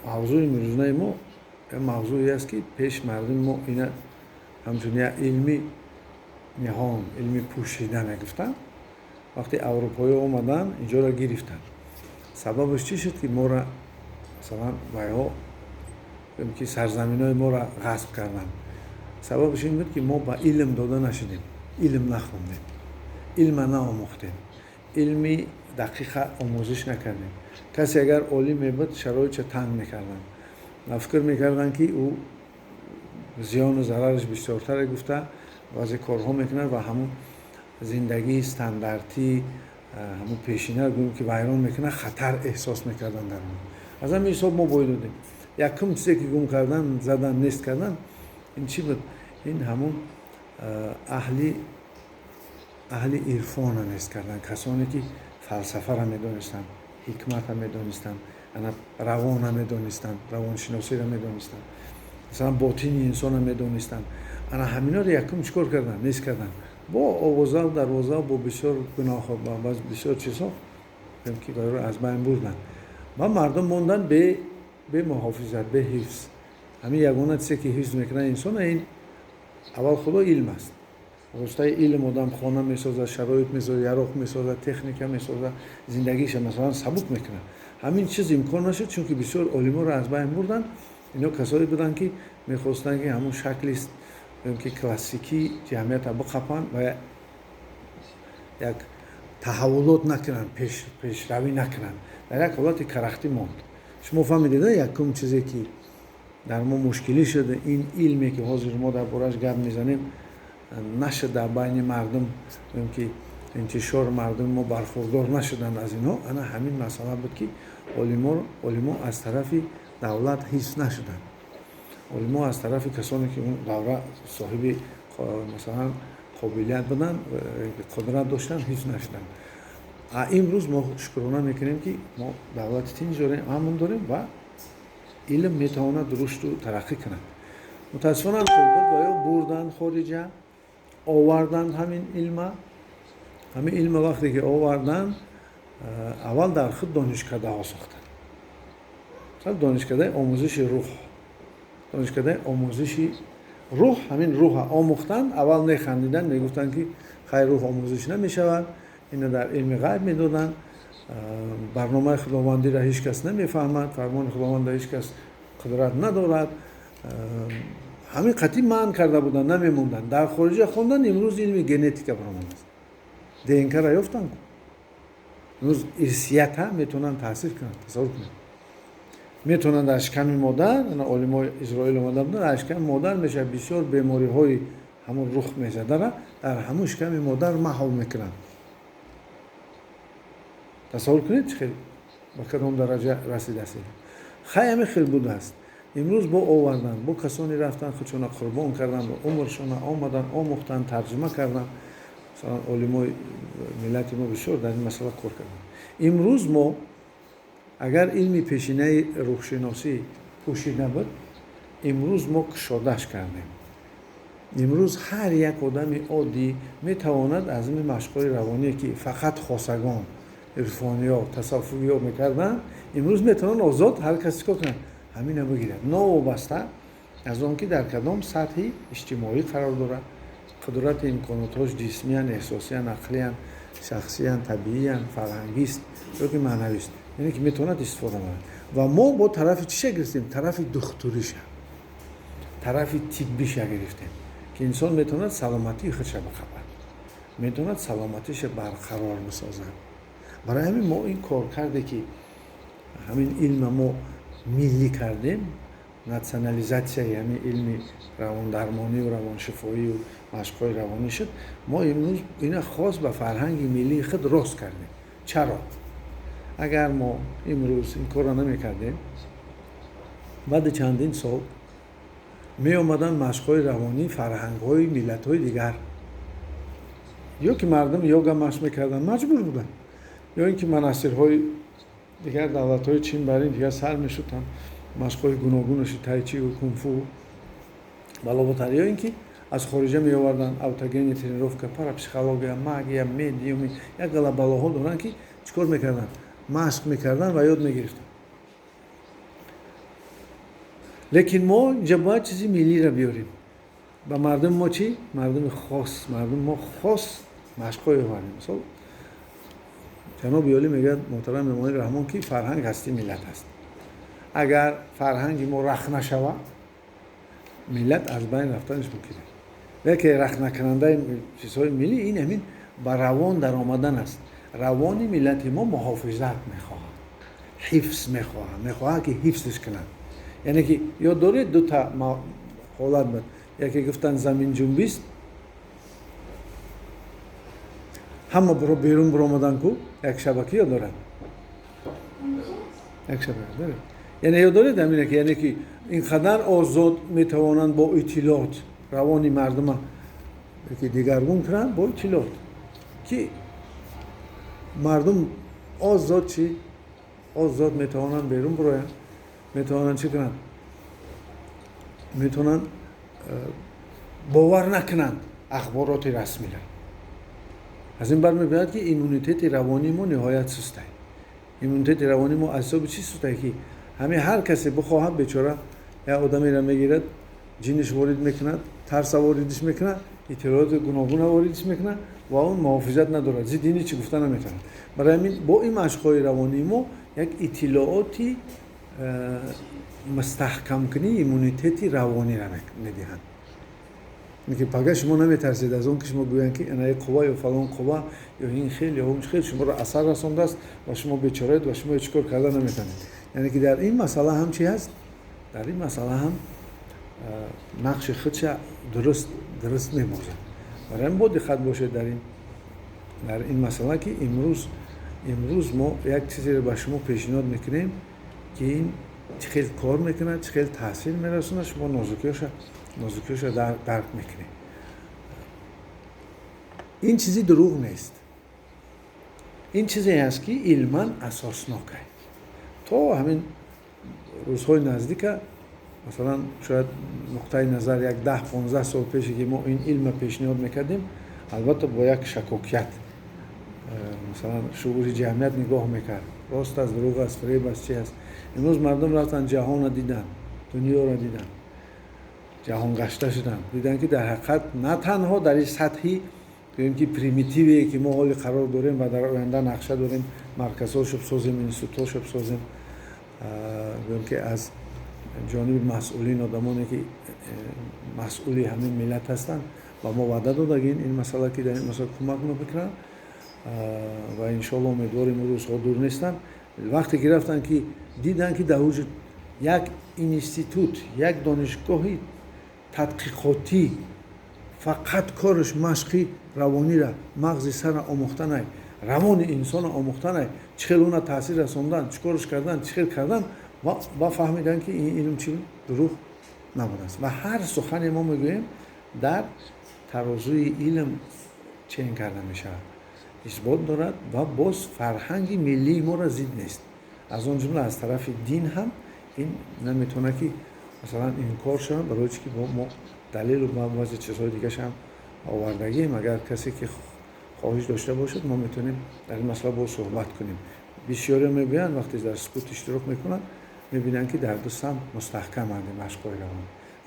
мавзӯи имрӯзнаи мо мавзӯе аст ки пеш мардуми мо ина ҳамчун як илми ниҳон, илми пӯшида мегуфтанд. вақти аврупоиё омадан инҷоро гирифтанд. сабабаш чӣ шуд ки мора масалан вайҳо ки сарзаминҳои моро ғасб карданд? сабабаш ин буд ки мо ба илм дода нашудем, илм нахондем, илма наомӯхтем, илми дақиқа омӯзиш накардем. касе агар олим мебуд шароитро танг мекарданд ва фикр мекарданд ки ӯ зиёну зарараш бисёртаре гуфта баъзе корҳо мекунад ва ҳамун зиндагии стандартӣ ҳамун пешинаро гӯем ки вайрон мекунад, хатар эҳсос мекарданд дар он. аз ҳамин ҳисоб мо боид додем. якум чизе ки гум кардан, задан, нест кардан, ин чӣ буд? ин ҳамун аҳли ирфона нест кардан, касоне ки фалсафаро медонистанд, ҳикматро медонистанд, равонро медонистанд, равоншиносиро медонистанд, масалан ботини инсонро медонистанд. ана ҳаминоро якум чӣ кор кардан? Нест кардан. бо овоза дарвоза бо бисёр гуноҳҳо ба бисёр чизҳо ки аз байн бурдан ва мардум мондан бе муҳофизат, бе ҳифз. ҳамин ягона чизе ки ҳифз мекунад инсона ин аввал худо илм аст. воситаи илм одам хона месозад, шароит месозад, яроқ месозад, техника месозад, зиндагиша масалан сабук мекунад. ҳамин чиз имкон нашуд, чунки бисёр олиморо аз байн бурдан. ино касоне буданд ки мехостанд ки ҳамун шакли ки классикӣ ҷамъиятро биқапанд ва як таҳаввулот накунанд, пешравӣ накунанд, дар як ҳолати карахтӣ монд. шумо фаҳмидед якум чизе ки дар мо мушкилӣ шуда, ин илме ки ҳозир мо дар бораш гап мезанем нашуда байни мардум ки интишор мардуми мо бархурдор нашуданд аз инҳо. ана ҳамин масъала буд ки олимо аз тарафи давлат ҳифз нашуданд. олимо аз тарафи касоне ки он давра соҳиби масалан қобилият буданд, қудрат доштанд, ҳифз нашуданд. имрӯз мо шукрона мекунем ки мо давлати тинҷ дорем, амн дорем ва илм метавонад рушду тараққӣ кунад. мутаассифона ё бурданд хориҷа, оварданд ҳамин илма вақте ки оварданд, аввал дар худ донишкадаҳо сохтанд. донишкадаи омӯзиши руҳ, донишкадаи омӯзиши руҳ, ҳамин руҳа омӯхтанд. аввал механдиданд, мегуфтанд ки хайр руҳ омӯзиш намешавад, ина дар илми ғайб медоданд, барномаи худовандиро ҳеҷ кас намефаҳмад, фармони худовандро ҳеҷ кас қудрат надорад. ҳамин қатъӣ маън карда буданд, намемонданд. дар хориҷа хонданд, имрӯз илми генетика баромадааст. ДНК-ро ёфтанд. имрӯз ирсията метавонанд таъсир кунанд. тасаввур кунед. метавонанд дар шиками модар, олимои Изроил омада буданд, дар шиками модар меша бисёр бемориҳои ҳамун рух мезадара дар ҳамун шиками модар маҳол мекунанд. тасаввур кунед чӣ хел ба кадом дараҷа расидааст. хайями хел будааст. имрӯз бо оварданд, бо касоне рафтанд, худшона қурбон карданд, умршона омаданд, омӯхтанд, тарҷима карданд. масалан олимои миллати мо бисёр дар ин масъала кор карданд. имрӯз мо агар илми пешинаи рӯҳшиносӣ пӯшида буд, имрӯз мо кушодаш кардем. имрӯз ҳар як одами оддӣ метавонад аз ин машқҳои равоние ки фақат хосагон, ирфониё, тасаввуфиё мекарданд, имрӯз метавонанд озод ҳар кас чӣ кор кунад? ҳамина бигирад. новобаста аз он ки дар кадом сатҳи иҷтимоӣ қарор дорад, қудрати имконотҳош ҷисмиян, эҳсосиян, ақлиян, шахсиян, табииян, фарҳангист ёки маънавист. яъне ки метавонад истифода барад. ва мо бо тарафи чиша гирифтем? тарафи духтуриша, тарафи тиббиша гирифтем, ки инсон метавонад саломатии худша биқапад, метавонад саломатиша барқарор бисозад. барои ҳамин мо ин кор карде ки ҳамин илма мо миллӣ кардем, натсионализатсияи ҳамин илми равондармонию равоншифоию машқҳои равонӣ шуд. мо имрӯз ина хос ба фарҳанги миллии худ рост кардем. чаро? агар мо имрӯз ин корро намекардем, баъди чандин сол меомаданд машқҳои равонӣ фарҳангҳои миллатҳои дигар, ё ки мардум йога машқ мекарданд, маҷбур буданд, ё ин ки монастирҳои дигар давлатҳои чин бар ин дигар сар мешуданд, машқҳои гуногунаши тайчию кунфу балобатар, ё ин ки аз хориҷа меоварданд автогени тренировка, парапсихология, магия, медиуми, як гала балоҳо доранд ки чӣ кор мекарданд? Машқ мекарданд ва ёд мегирифтанд. لیکن ما اینجا باید چیزی ملی را بیاریم. با مردم ما چی؟ مردم خاص مشقای آوریم. مثلا جناب یالی میگه محترم امام رحمان که فرهنگ هستی ملت هست. اگر فرهنگ ما رخ نشود ملت از بین رفتنش ممکنه. لیکن رخ نکننده چیزهای ملی این همین با روان در آمدن است. روانی ملت ما محافظت میخواه، حفظ میخواه که حفظش کنند. یعنی که یاد دارید دو تا حالت بود. یکی گفتن زمین جنبی است، همه بیرون برآمدن کو یک شبکه یاد دارن. یک شبکه داره. یعنی یاد دارید همینه که یعنی که اینقدر آزاد میتوانند با اطلاعات روانی مردم که دیگرگون کنند با اطلاعات که مردم آزاد چی؟ آزاد میتوانند بیرون برایند، میتوانند چی کنند؟ میتونن باور نکنند اخبارات رسمی را. از این برمیاد که ایمونیتت روانی ما نهایت سسته. ایمونیتت روانی ما از حساب چی سسته که همه هر کسی بخواهد بیچاره یا آدمی را میگیرد جینش وارد میکند، ترس واردش میکند، اطلاعات گوناگون واردش میکند و اون محافظت ندارد. زی دینی چی گفتن نمیتونه. برای همین با این مشق‌های روانی ما یک اطلاعاتی مستحکم کنی ایمونیتت روانی را میدهند. اینکه پگاه شما نمیترسید از اون که شما گویند که این قوا یا فلان قوا یا این خیل یا اون خیل شما را اثر رسانده است و شما بیچاره‌اید و شما هیچ کار کردن نمیتونید. یعنی که در این مسئله هم چی هست؟ در این مسئله هم نقش خودش درست میمازد. برای این باید دقت باشه در این مسئله که امروز ما یک چیزی رو به شما پیشنهاد میکنیم که این چه خیلی کار میکنه، چه خیلی تاثیر میرسونه، شما نازکیش رو درک میکنه. این چیزی دروغ نیست. این چیزی هست که علما اساسناکه. تا همین روزهای نزدیک مثلا شاید نقطه نظر یک 10-15 سال پیشی که ما این علم پیشنهاد میکردیم البته با یک شکاکیت مثلا شعور جمعیت نگاه میکرد راست از دروغ است، فریب است، چی است. امروز مردم رفتن جهان را دیدن، دنیا را دیدن، جهان گشته شدن، دیدن که در حقیقت نه تنها در این سطحی که پریمیتیوی که ما حال قرار داریم و در آینده نقشه داریم، مرکزها شب سازیم، اینستیتوت شب سازیم، بگیم که از جانب مسئولین آدمانی که مسئولی همین ملت هستند و ما وعده دادیم این مسئله که در این مسئله کمک میکنن و انشالله امیدواریم روزها دور نیستن. وقتی گرفتن که دیدن که در وجود یک اینستیتوت، یک دانشگاهی تحقیقاتی فقط کارش مشقی روانی را مغز سر آموختن، روان انسان آموختن، چخیل اون تاثیر رساندن، چیکارش کردن، چخیل کردن و فهمیدن که این علم چی دروغ نبوده است. و هر سخن ما میگوییم در ترازوی علم چین کرده میشه، اثبات دارد و باز فرهنگ ملی ما را زید نیست. از اون جمله از طرف دین هم این نمیتونه که مثلا این کار شد برای چی که ما دلیل و بعضی چیزهای دیگه هم آوردگیم. اگر کسی که خواهش داشته باشد ما میتونیم در این مسئله با صحبت کنیم. بسیاری میبینن وقتی در سکوت اشتراک میکنن میبینن که در دو سم مستحکم هستند مشق روانی.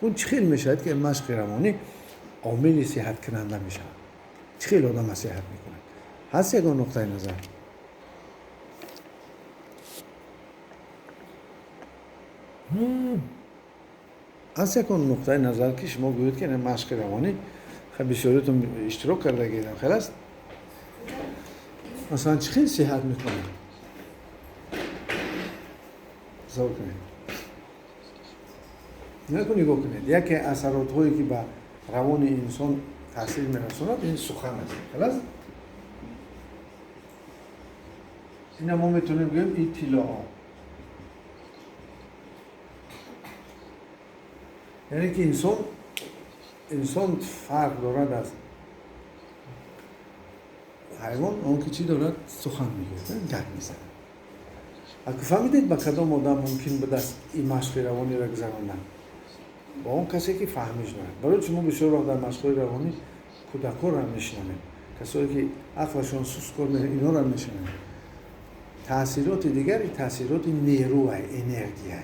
اون چه خیلی میشه که مشق روانی عامل صحت کننده میشه. چه خیلی آدم صحت میکنه. هست یک نقطه نظر. از یک نقطه نظر که شما گویید که مشق روانی خیلی بسیاریتون اشتراک کرده گیرم خیلی است. مثلا چه خیلی صحت میکنه. تصور کنید. نگاه کنید. یکی اثرات هایی که به روان انسان تاثیر میرسوند این سخن است. خیلی است. این ما میتونیم بگیم اطلاع. یعنی که انسان فرق دارد از حیوان، اون که چی دارد سخن میگه، گپ میزنه. اگه فهمیدید با کدام آدم ممکن به دست این مشق روانی را گذراندن؟ با اون کسی که فهمیش دارد. برای شما بسیار وقت در مشق روانی کودکان را میشنوید، کسایی که عقلشون سست کار میکنه اینا را میشنوید. تاثیرات دیگری تاثیرات نیروی انرژی.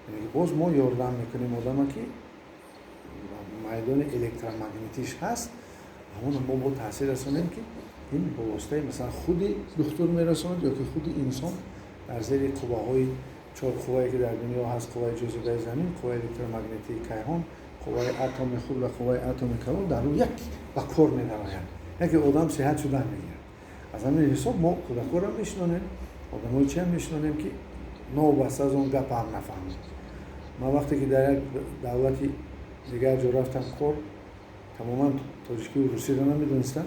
یعنی باز ما یاردم میکنیم آدم که میدان الکترومغناطیس هست، همون ما با تاثیر رسانیم که این به واسطه مثلا خود دکتر میرساند یا که خود انسان در زیر قواهای 4 قوایی که در دنیا هست، قوای جاذبه زمین، قوای الکترومغناطیسی کیهان، قوای اتم خود و قوای اتم کلون در روی یک با کار می‌دارند. یکی آدم صحت شدن میگیره. از همین حساب ما کودک‌ها را میشنونیم، آدم‌های چه میشنونیم که نوبسته از اون گپ هم نفهمیم. من وقتی که در یک دولتی دیگر جا رفتم کار، تماما تاجیکی و روسی را نمیدونستم.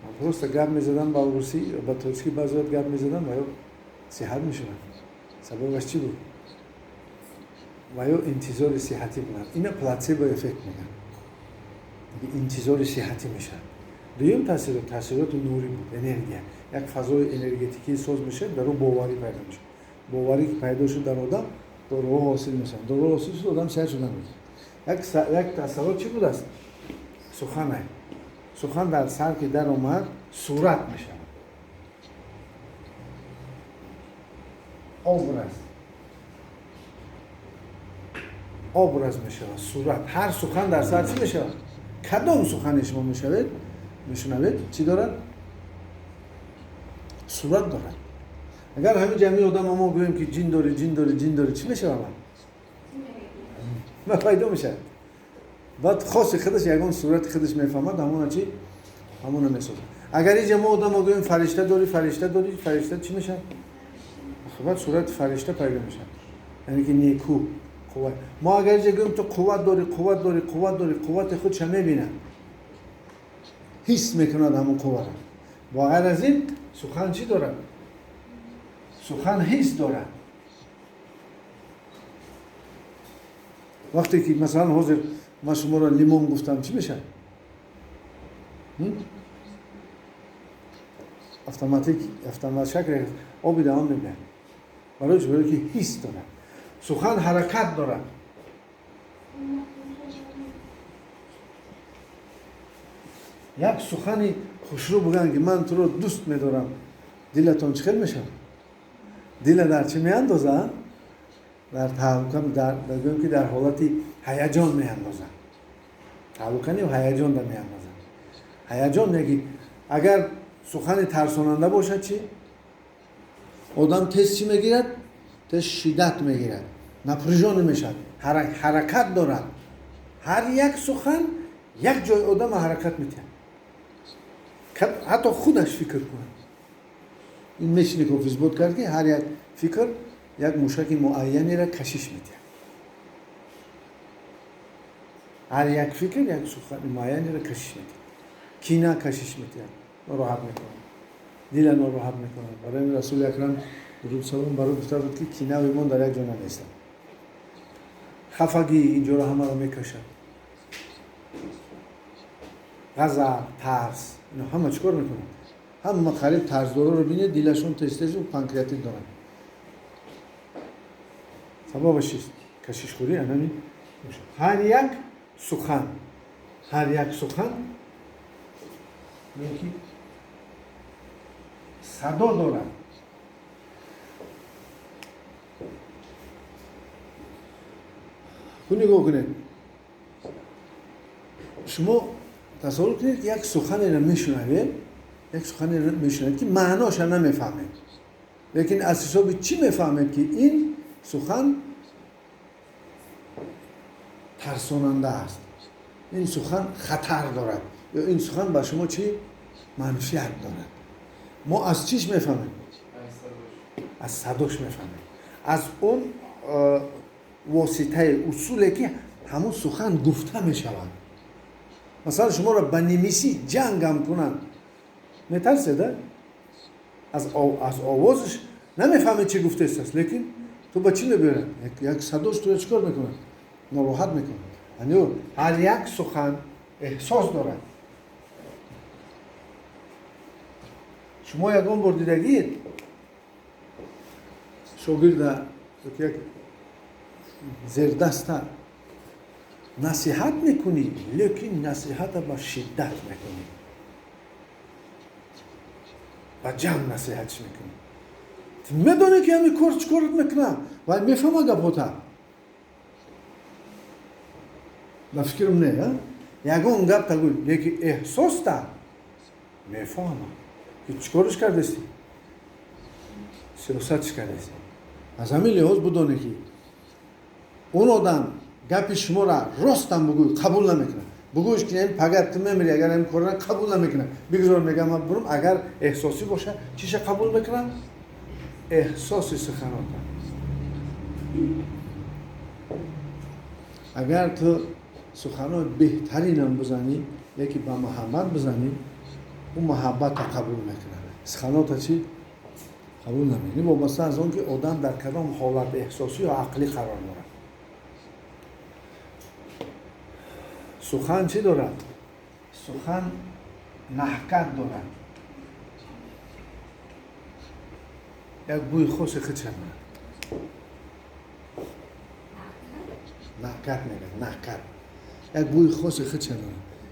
من درست گپ میزدم با روسی با تاجیکی بعضی وقت گپ میزدم و یا صحت میشدم. سببش چی بود؟ و یا انتظار صحتی بودن. اینا پلاتسیبو افکت میگن. انتظار صحتی میشه. دویم تاثیرات نوری بود، انرژی. یک فضای انرژتیکی ساز میشه، در اون باوری پیدا میشه. باوری که پیدا شد در آدم، داروها حاصل میشن. دارو حاصل شد آدم صحت شدن میشه. یک تصور چی بود است؟ سخنه. سخن در سر که در اومد صورت میشه. obraz میشه، صورت. هر سخن در سر چی میشه؟ کدام سخن شما میشنوید چی دارد؟ صورت دارد. اگر همین جمعی آدم ما بگوییم که جین داره چی میشه ما پیدا میشه. بعد خاص خودش یگان صورت خودش میفهمد، همون چی؟ همون میسازه. اگر این جمع آدم ما بگوییم فرشته داری چی میشه؟ خب صورت فرشته پیدا میشه. یعنی که نیکو قوت. ما اگر بگیم تو قوت داری قوت خودش میبینه، حس میکند همون قوت. و غیر از این سخن چی دارد؟ سخن حس دارد. وقتی که مثلا حاضر ما شما را لیمون گفتم چی میشه؟ اتوماتیک شکل آبی دوام میبینه. برای که حس دارد. سخن حرکت دارد. یک سخنی خوشرو بگن که من تو رو دوست میدارم، دلتون چخیل میشه؟ دل در چی میاندازن؟ در تحقیق بگویم که در حالتی هیجان میاندازن. تحقیقی و هیجان در میاندازن. هیجان میگی اگر سخن ترساننده باشد چی؟ آدم تست چی میگیرد؟ تست شدت میگیرد. نپرژان میشد. حرکت دارد. هر یک سخن یک جای آدم حرکت میتونه. حتی خودش فکر کنه. این میشنی که فیزبوت کرد که هر یک فکر یک موشک معینی را کشش میده. هر یک فکر یک سخن معینی را کشش میده. کینه کشش میده. ناراحت میکنه. دل ناراحت میکنه. برای رسول اکرم درود سلام برای گفته بود که کینه و ایمان در یک جا نیستند. خفگی اینجا را همه را میکشد. غضب، ترس، اینا همه چیکار میکنن؟ همه قریب ترسدارا رو بینید دلشون تستش و پانکریاتیت دارن. سببش چیست؟ کشش خوری همین میشه. هر یک سخن میگی صدا دارد. نگاه کنید. شما تصور کنید یک سخنی را میشنوید که معناش را نمیفهمید. لیکن از حساب چی میفهمید که این سخن ترساننده است. این سخن خطر دارد. یا این سخن با شما چی؟ منفیت دارد. ما از چیش میفهمیم؟ از صداش میفهمیم. از اون واسطه اصولی که همون سخن گفته میشود. مثلا شما را بنیمیسی جنگ هم کنن میترسیده؟ از آوازش نمیفهمید چی گفته است، لیکن تو با چی میبره؟ یک صداش تو چیکار میکنه؟ ناراحت میکنه. یعنی هر یک سخن احساس دارد. شما یکان بار دیدگید شاگرد یک زیردسته نصیحت میکنی، لیکن نصیحت با شدت میکنی. با جمع نصیحتش میکنی. میدونه که همین کار چیکارت میکنه و میفهمه گپوتا به فکرم نه یگون گپ تگوی یکی احساس تا میفهمه که چیکارش کردستی سیاست کردستی از همین لحاظ بدونه که اون آدم گپ شما را راستم بگوی قبول نمیکنه بگویش که این پگت میمیری اگر این کار قبول نمیکنه بگذار میگم من برم اگر احساسی باشه چیش قبول میکنم احساسی سخنات اگر تو سخنات بهترینم بزنی یکی با محبت بزنی اون محبت قبول میکنه سخنات چی قبول نمیکنه وابسته از اون که آدم در کدام حالت احساسی و عقلی قرار دارد سخن چی دارد سخن نحکت دارد یک بوی خوش خود شد نحکت میگن نحکت یک بوی خوش خود شد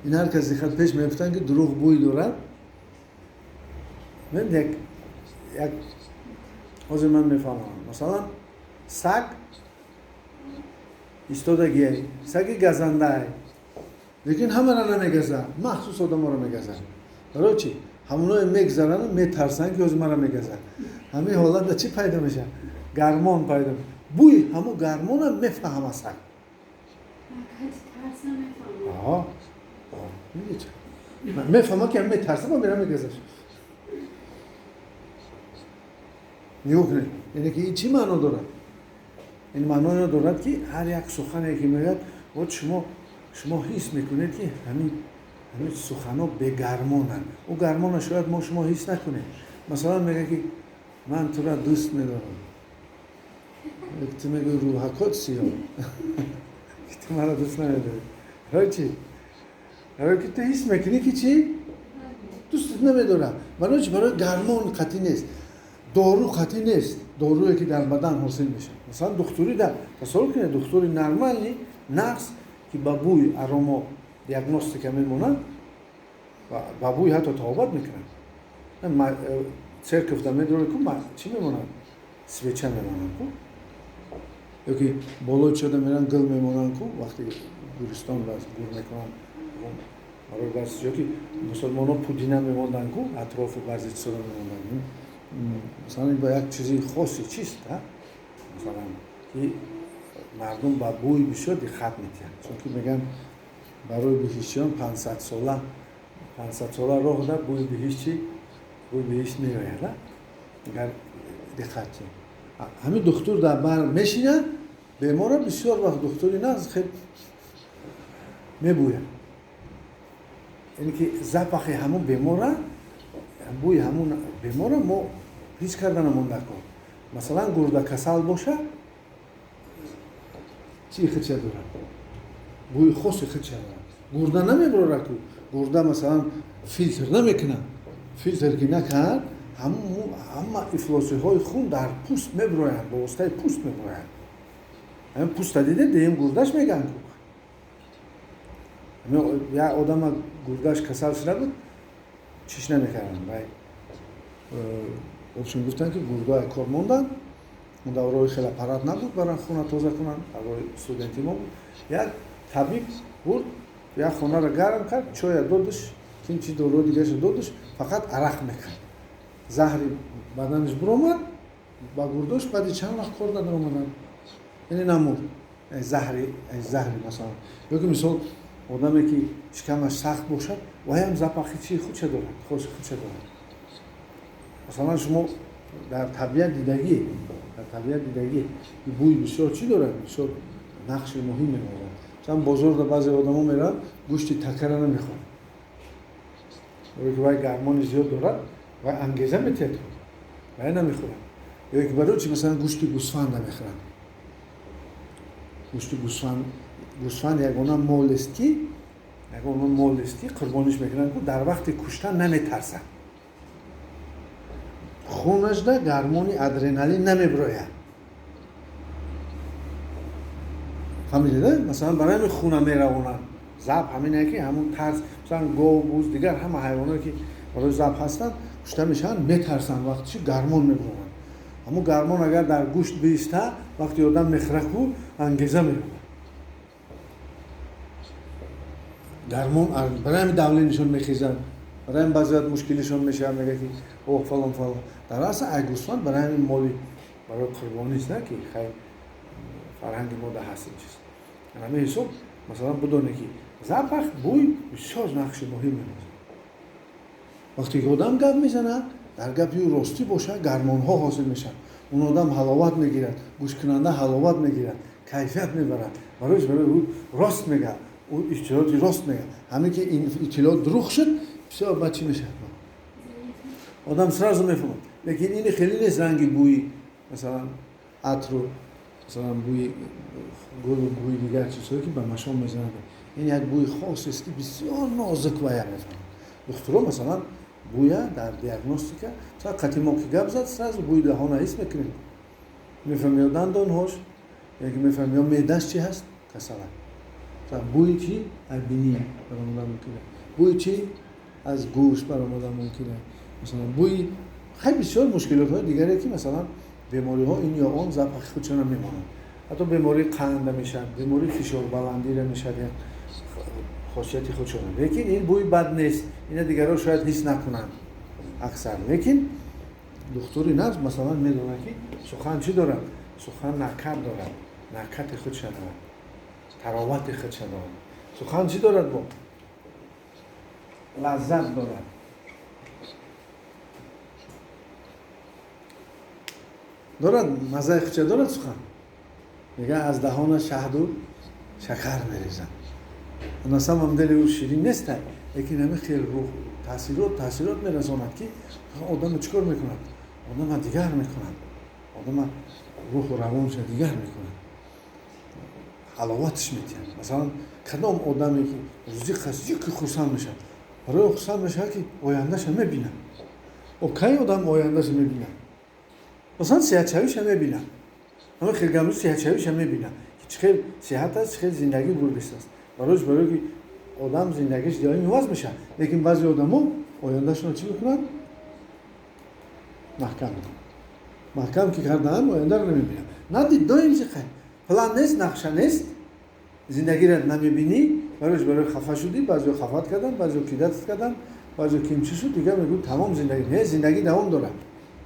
این هر کسی خود پیش میفتن که دروغ بوی دارد من یک حاضر من میفهمم مثلا سگ ایستادگی سگ گزنده لیکن همه را نمیگزه مخصوص آدم را میگزه برای چی؟ همونها میگذرن میترسن که از من را میگزه همین حالت چی پیدا میشه؟ گرمان پیدا میشه بوی همون گرمان را میفهمه سگ آها میفهمه که هم میترسه با میرم میگزه نیوکنه یعنی که این چی معنا دارد؟ این معنا دارد که هر یک سخنی که میگد باید شما حس میکنید که همین سخنها به گرمانن او گرمان شاید ما شما حس نکنید مثلا میگه که من تو را دوست میدارم تو میگه روح قدسی ها که تو من را دوست نداری برای چی؟ برای که تو حس میکنی که چی؟ دوستت نمیدارم برای چی؟ برای گرمان قطعی نیست دارو قطعی نیست دارویی که در بدن حاصل میشه مثلا دکتری در تصور کنید دکتری نرمالی نقص که با بوی اروما دیاگنوستیک میمونن و با بوی حتی توبت میکنن چرکف در میدونه که چی میمونن سویچه میمونن که یکی بلوچ شده میرن گل میمونن که وقتی گورستان باز گور میکنن برای بس یا که مسلمان ها پودینه میموندن که اطراف بعضی چیزا میموندن مثلا این با یک چیزی خاصی چیست مثلا که مردم با بوی بسیار دقت میکنن چون که میگن برای بهشتیان 500 ساله راه داد بوی بهشت چی؟ بوی بهشت میآید اگر دقت کنید همین دکتر در بر میشینه بیمارا بسیار وقت دکتری نه خیلی میبوید یعنی که زپخ همون بیمارا بوی همون بیمارا ما هیچ کردن نمونده کن مثلا گرده کسل باشه چی خدشه دارد بوی خاصی خدشه دارد گرده نمیبره که گرده مثلا فیلتر نمیکنه فیلتر که نکرد همه افلاسی های خون در پوست میبرویند با واسطه پوست میبرویند همین پوست دیده دیم گردش میگن یا آدم گردش کسل شده بود چیش نمیکردن خودشون گفتن که گردای کار موندن اون دورای خیلی پرد نبود برای خونه تازه کنن دورای استودنتی ما بود یک طبیب بود یک خونه را گرم کرد چای دادش که این چی دورای دیگه دادش فقط عرق میکرد زهری بدنش برآمد با گرداش بعد چند وقت کار نداره اومدن یعنی نمورد زهری مثلا یا که مثال آدمی که شکمش سخت باشد و هم زپخی چی خود چه دارد خود چه دارد مثلا شما در طبیعت دیدگی بوی بسیار چی دارد بسیار نقش مهمی می‌بازد مثلا بازار در بعضی آدما میرن گوشت تکه را نمیخورن برای که وای گرمان زیاد دارد و انگیزه میتید و نمیخورن یا که برای چی مثلا گوشت گوسفند نمیخورن گوشت گوسفند یگانه مال است که قربانیش میکنن که در وقت کشتن نمیترسن خونش ده گرمانی ادرنالین نمیبروید فهمیدید مثلا برای همین خونه میروانن زب همینه که همون ترس مثلا گاو بوز دیگر همه حیوانایی که برای زب هستن کشته میشن میترسن وقتی گرمان میبرون اما گرمان اگر در گوشت بیسته وقتی آدم مخرک و انگیزه میره گرمان برای همین دولینشون میخیزن برای همین بعضی مشکلشون میشه میگه که اوه فلان فلان در اصل اگوستان برای همین مالی برای قربانی است نه که خیلی فرهنگ ما ده هست این چیز همین حساب مثلا بدونه که ذبح بوی بسیار نقش مهمی داره وقتی که آدم گپ میزنه در گپی او راستی باشه گرمان ها حاصل میشن اون آدم حلاوت میگیرد گوش کننده حلاوت میگیرد کیفیت میبرد برای او راست میگه او اطلاعاتی راست میگه همین که این اطلاعات دروغ شد بسیار بچی میشه آدم سرازو میفهمه لیکن این خیلی نیست رنگی بوی مثلا عطر مثلا بوی گل و بوی دیگر چیزهایی که به مشام میزنه این یک بوی خاصی است که بسیار نازک و یک میفهمه دکترها مثلا بوی در دیاگنوستیکا مثلا قدیما که گپ زد سرازو بوی دهان حس میکنیم میفهمیم دندانهاش یکی میفهمیم معده‌اش چی هست کسله مثلا بوی چی از بینی برآمدن ممکنه بوی چی از گوش برآمدن ممکنه مثلا بوی خیلی بسیار مشکلات دیگری که مثلا بیماری ها این یا اون ذبح خودشون هم میمانند حتی بیماری قند میشن بیماری فشار بلندی را میشد خاصیت خودشون لیکن این بوی بد نیست اینا دیگران شاید حس نکنند اکثر لیکن دکتری نفس مثلا میدونه که سخن چی دارد سخن نکت دارد نکت خودش دارد تراوت خودش دارد سخن چی دارد با لذت دارد دارد مزه خودش دارد سخن میگه از دهان شهد و شکر میریزن اون اصلا هم دل او شیرین نیست لیکن همه خیلی روح تاثیرات میرساند که آدم چیکار میکنند آدم دیگر میکنند آدم روح و روانش دیگر میکنند حلاوتش میتیند مثلا کدام آدمی که روزی خسته که خرسند میشه برای خرسند میشه که آیندهش هم میبینه و کی آدم آیندهش میبینه مثلا صحت‌شویش هم میبینه اما خیلی گمرو صحت‌شویش هم میبینه که خیلی صحت است خیلی زندگی برگشته است برای که آدم زندگیش دائمی عوض میشه لیکن بعضی آدم‌ها آیندهشون چی میکنن محکم که کردن آینده رو نمیبینن نه دائم چه خیلی پلان نیست نقشه نیست زندگی رو نمیبینی برای خفه شدی بعضی خفت کردن بعضی کیدت کردن بعضی کیمچی شد دیگه میگن تمام زندگی نه زندگی دوام داره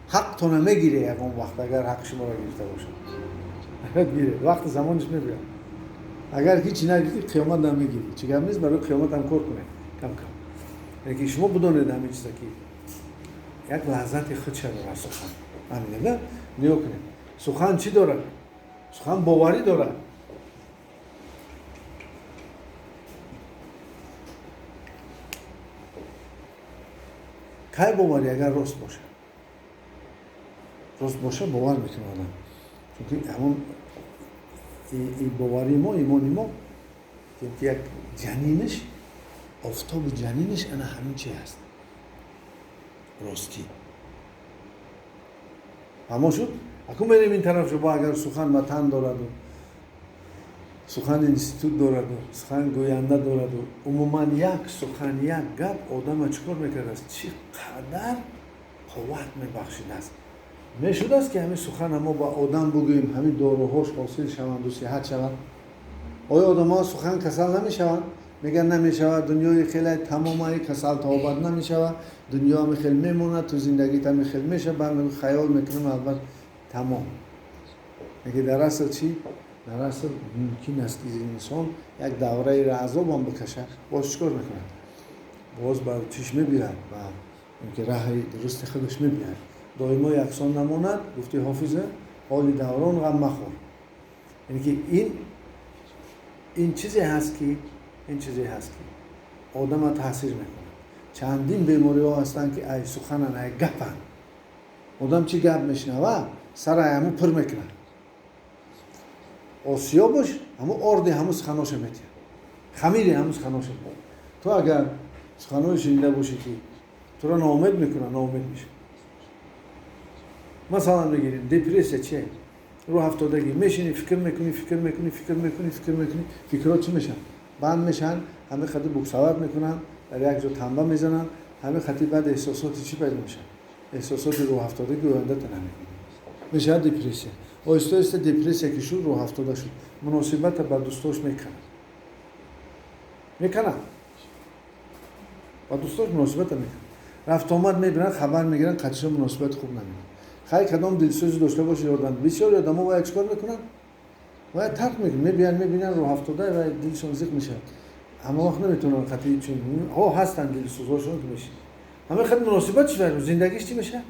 حق تو نمیگیره یکم وقت اگر حق شما رو گرفته باشه میگیره وقت زمانش میبره اگر هیچ نگیری قیامت نمیگیری چه گم نیست برای قیامت هم کار کنه کم یکی شما بدونید همین چیزا که یک لحظت خودش داره سخن همین نه نیا کنید سخن چی داره سخن باوری داره کی باوری اگر راست باشه باور میکنه آدم چون که همون این باوری ما ایمانی ما که یک جنینش آفتاب جنینش انا همین چی هست راستی اما شد اکنون بریم این طرف شما اگر سخن وطن دارد و سخن انستیتوت دارد و سخن گوینده دارد و عموما یک سخن یک گپ آدم چکار میکرد است چقدر قوت میبخشید است میشد است که همین سخن ما با آدم بگوییم همین داروهاش حاصل شوند و صحت شوند آیا آدم ها سخن کسل نمیشوند میگن نمیشود دنیای خیلی تمامه کسل تابد نمیشود دنیا هم خیلی میمونه تو زندگی هم خیلی میشه بعد خیال میکنم البته تمام میگه در اصل چی در اصل ممکن است که انسان یک دوره عذاب هم بکشه باز چیکار میکنه باز بر چشم میبیرد و اینکه راه درست خودش میبیرد دائما یکسان نماند گفته حافظه حال دوران غم مخور یعنی که این چیزی هست که آدم تاثیر میکنه چندین بیماری ها هستن که ای سخنن ای گپن آدم چی گپ میشنوه سر همو پر میکنه آسیا باش همو آرد همو سخناش میتیه خمیری همو سخناش میتیه تو اگر سخناش شنیده باشی که تو را ناامید میکنه ناامید میشه مثلا بگیریم دپرسه چیه رو هفتادگی میشینی فکر میکنی فکرات چی میشن بند میشن همه خطی بکسوت میکنن در یک جا تنبه میزنن همه خطی بعد احساساتی چی پیدا میشن احساسات رو هفتادگی و آینده تا نمیکنن میشه دپرسیا. آهسته آهسته دپرسیا که شد رو 70 شد. مناسبت با دوستاش میکنه. با دوستاش مناسبت میکنه. رفت آمد میبینن خبر میگیرن قدش مناسبت خوب نمیکنه. خیلی کدام دلسوزی داشته باشه آدم بسیار آدم‌ها باید چیکار میکنن؟ باید ترک میکنن. میبینن رو 70 و دلشون زیق میشه. اما وقت نمیتونن قطعی چون هستن دلسوزاشون که میشه. همه خیلی مناسبت چی برای زندگیش چی میشه؟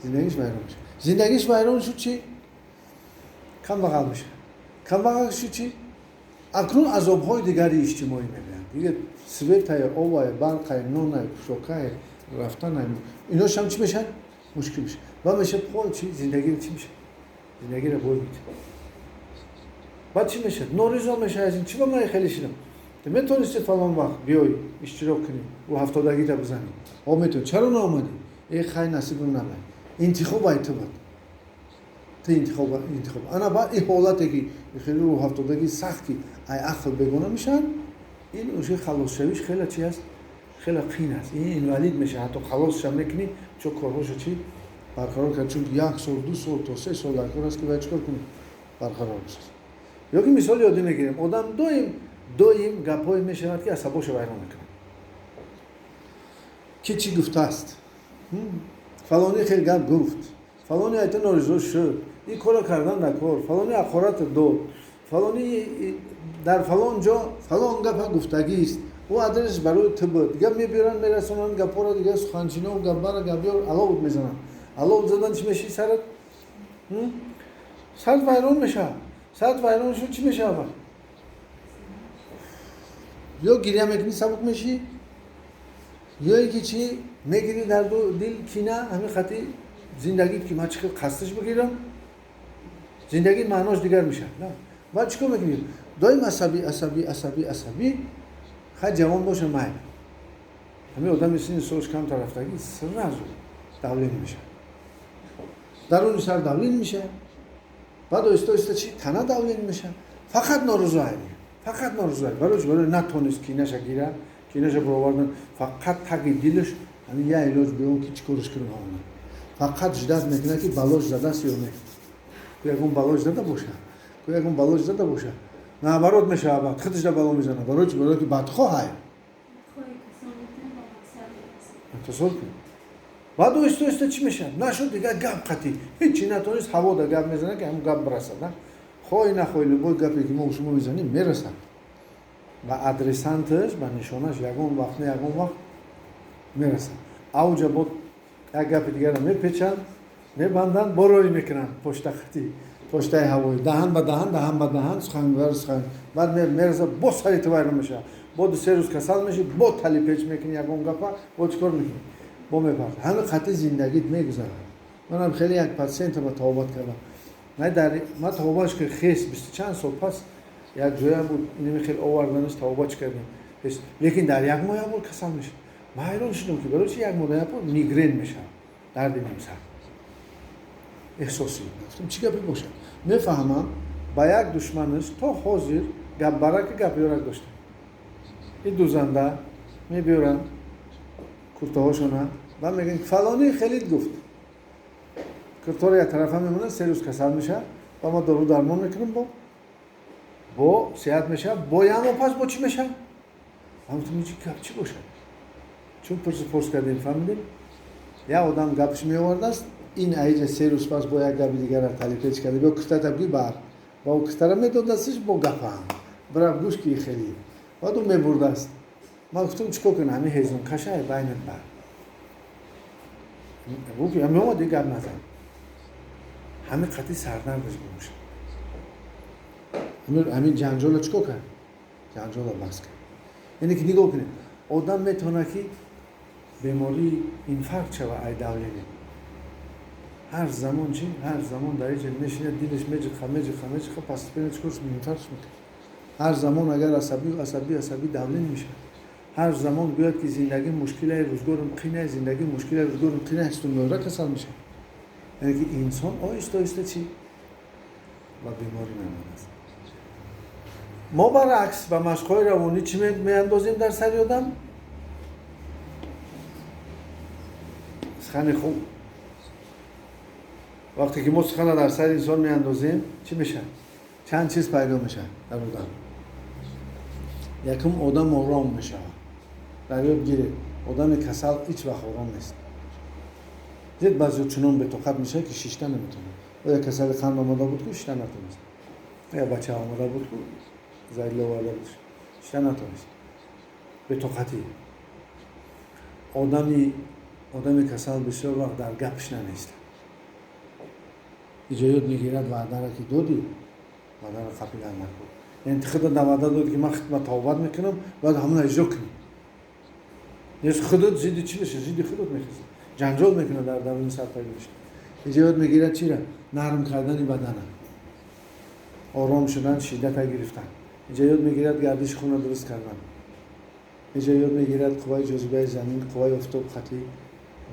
زندگیش ویران میشه. زندگیش ویران شد چی؟ کم بغل میشه. کم بغل شد چی؟ اکنون عذاب‌های دیگری اجتماعی میبینن. دیگه سویتای آوای برقای نونای شوکای رفتن ایناش هم چی میشن؟ مشکل میشه. و میشه پول چی؟ زندگی چی میشه؟ زندگی رو بول میده. بعد چی میشه؟ نوریزا میشه از این چی با من خیلی شدم. میتونستی فلان وقت بیای اشتراک کنی و 70 تا بزنی. میتونی. چرا نآمدی؟ ای خیلی نصیب نمیاد. انتخاب ایتباد. انتخاب. انا بعد این حالتی که خیلی رو 70 سختی ای عقل بگونه میشن این اوشه خلاص شویش خیلی چی است؟ خیلی قین است. این اینوالید میشه حتی خلاص شم میکنی چون کارهاش چی برقرار کرد چون 1 سال 2 سال تا 3 سال کار است که باید چیکار کنی برقرار بشه. یا که مثال یاد میگیریم آدم دویم گپای میشود که عصباش ویران میکنه. کی چی گفته است؟ فلانی خیلی گپ گفت. فلانی ایت ناراضی شد. این کارو کردن نکار. فلانی اخرات داد. فلانی در فلان جا فلان گپ گفتگی است. او آدرس برای تو بود. دیگه میبرن میرسونن گپا رو دیگه سخنچینه و گپا گپیار علاوه میزنن. علاوه زدن چی میشه سرت؟ سرت ویران میشه. سرت ویران شد چی میشه اول؟ یا گریه میکنی سبک میشی یا اینکه چی میگیری در دل کینه همین خاطی زندگی که من چقدر خستش بگیرم زندگی معناش دیگر میشه. نه بعد چیکار میکنی؟ دایم عصبی خیلی جوان باشه مایل همین آدم مثل سوش کم طرفتگی سر نزو دولین میشه درون سر دولین میشه بعد آهسته چی تنه دولین میشه فقط ناروزایی برای نتونست کینه‌ش گیره کینه‌ش برآوردن فقط تگی دلش همین یه علاج به اون که چیکارش کنه فقط جدت میکنه که بالاش زده است یا نه یکون بالاش زده باشه نه برات میشه بعد خودش در بالا میزنه برای که بدخواه تصور کن بعد آهسته چی میشه نشد دیگه گپ قطعی هیچی نتونست هوا در گپ میزنه که هم گپ برسه نه خواهی نخواهی لبای گپی که ما شما میزنیم میرسن و ادرسانتش و نشانش یکون وقت میرسن اوجا بود یک گپ دیگر رو میپیچن میبندن بروی میکنن پشت هوایی دهن به دهن سخن بعد میرسه با سری تو ویران میشه با 3 روز کسل میشه با تلی پیچ میکنی یکون گپا با چیکار میکنی با میپرد همه خط زندگیت میگذره منم خیلی یک پرسنت با توبات کردم ما توبهش که خیس 20 چند سال پس یک جایی بود اینم خیلی آوردنش توبهش کردم لیکن در یک ماه بود کسل میشه ما حیران شدم که برای چی یک ماه بود میگرن میشه درد نمیسر احساسی گفتم چی گپی باشه میفهمم با یک دشمنش تا حاضر گپ برای که گپیارک داشته این دو زنده میبیارن کرتهاشونه و میگن فلانی خیلی گفت کرتار یک طرف هم میمونه 3 روز کسل میشه و ما دارو درمان میکنیم با صحت میشه با یه پس با چی میشه؟ هم تو میگی گپ چی باشه؟ چون پرس کردیم فهمیدیم یه آدم گپش میآورده است این ایجا 3 روز پس با یک گپ دیگر را تلیفش کرده با کشته تبگی بر با او کشته را میداد دستش با گپ هم برای گوش کی خیلی بعد اون میبرده است ما گفتم چیکار کنم همین هیزم کشه بینت بر گفت همین اومد گپ نزن همین قطعی سردردش بموشه همین جنجال چیکار کرد؟ جنجال بس کرد یعنی که نگاه کنید آدم میتونه که بیماری اینفارکت شوه ای دولینه هر زمان در اینجا میشینه دیلش میجه پس بینه چکرش اینفارکت میکنه هر زمان اگر عصبی دولین میشه هر زمان بیاد که زندگی مشکل روزگارم قینه زندگی مشکل روزگارم قینه هستون میاره کسل میشه یعنی که انسان آهسته چی؟ و بیماری میماند ما برعکس با مشق‌های روانی چی میاندازیم در سر آدم؟ سخن خوب وقتی که ما سخن در سر انسان میاندازیم چی میشه؟ چند چیز پیدا میشه در آدم. یکم آدم آرام میشه. در یاد گیرید آدم کسل هیچ وقت آرام نیست. دید بعضی چنان به طاقت میشه که شیشته نمیتونه. و یا کسل قند آماده بود که شیشته نتونست. یا بچه آماده بود که زایل آورده بود شیشته نتونست. به طاقتی. آدمی کسل بسیار وقت در گپش نمیسته. یاد میگیرد وعده را که دادی وعده را قبول نکن. یعنی خودت وعده دادی که من خدمت توبت میکنم بعد همون اجرا کنی. یعنی خودت زیدی چی بشه؟ زیدی خودت میخواستی. جنجال میکنه در درون سر پیدا میشه. یاد میگیرد چی را؟ نرم کردن بدن. آرام شدن، شدت گرفتن. یاد میگیرد گردش خون درست کردن. یاد میگیرد قوای جاذبه زمین، قوای آفتاب خطی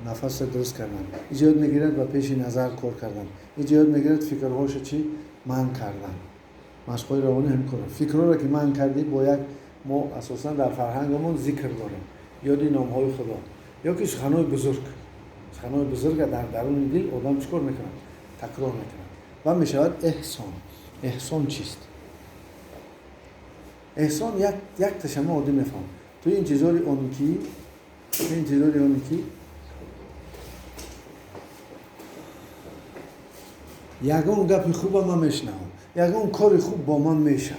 نفس درست کردن. یاد میگیرد و پیش نظر کار کردن. یاد میگیرد فکرهاش چی من کردن. مشقای روانی هم کردن. فکرها را که من کردی باید ما اساسا در فرهنگمون ذکر داریم. یادی نامهای خدا. یا که سخنهای بزرگ در درون دل آدم چیکار میکنه؟ تکرار میکنه. و میشود احسان. احسان چیست؟ احسان یک تشمه آدم میفهم. تو این چیزاری اون کی یگان گپ خوب من میشنوم. یگان کار خوب با من میشود.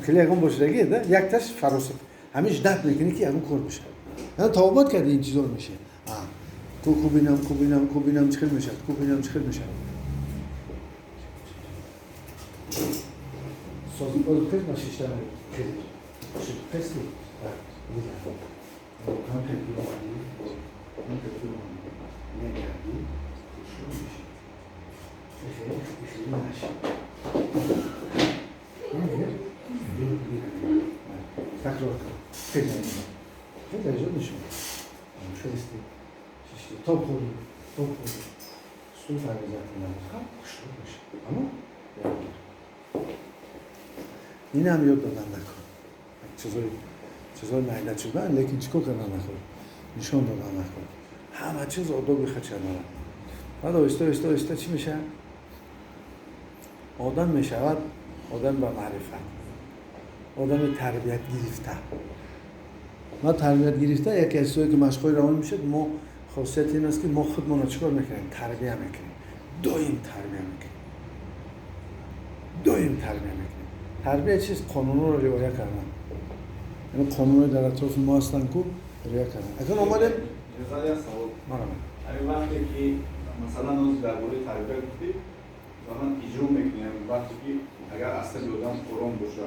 خیلی یگان باشدگیه ده؟ یک تاش فراسته. همیشه درد میکنی که یگان کار میشه. یعنی توبت کردی این چیزار میشه. کوبینم چخیل میشه. سازی باید خیلی مشیشتن خیلی. خیلی. هم خیلی باید. نگردی. خیلی نشد. تکرار کن. خیلی نشد. خیلی نشد نشد. شدستی. ششتی. توب خوری. سوی فرزت نمید. خوشو باشه. اما این هم یاد دادن نکن. چیزای معیلت شدن لیکن چیکار کردن نکن. نشان دادن نکن. همه چیز آدابی خدشه دارن. بعد آیسته چی میشه؟ آدم میشود آدم با معرفت. آدم تربیت گرفته. ما تربیت گرفته یکی از چیزایی که مشقای روان میشه ما خاصیت این است که ما خودمون رو چیکار میکنیم؟ تربیه میکنیم. دائم تربیه میکنیم. تربیه چیز قانون رو رعایت کردن. یعنی قانون در اطراف ما هستن که رعایت کردن. اگر اومدیم جزایی هست همین وقتی که مثلا از درباره تربیت گفتی واقعا اجرا میکنیم وقتی که اگر اصلا یادم قرآن باشه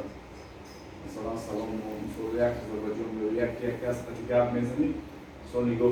مثلا سلام و مثلا یک از آزربایجان یک از خطی گپ میزنی سال نگاه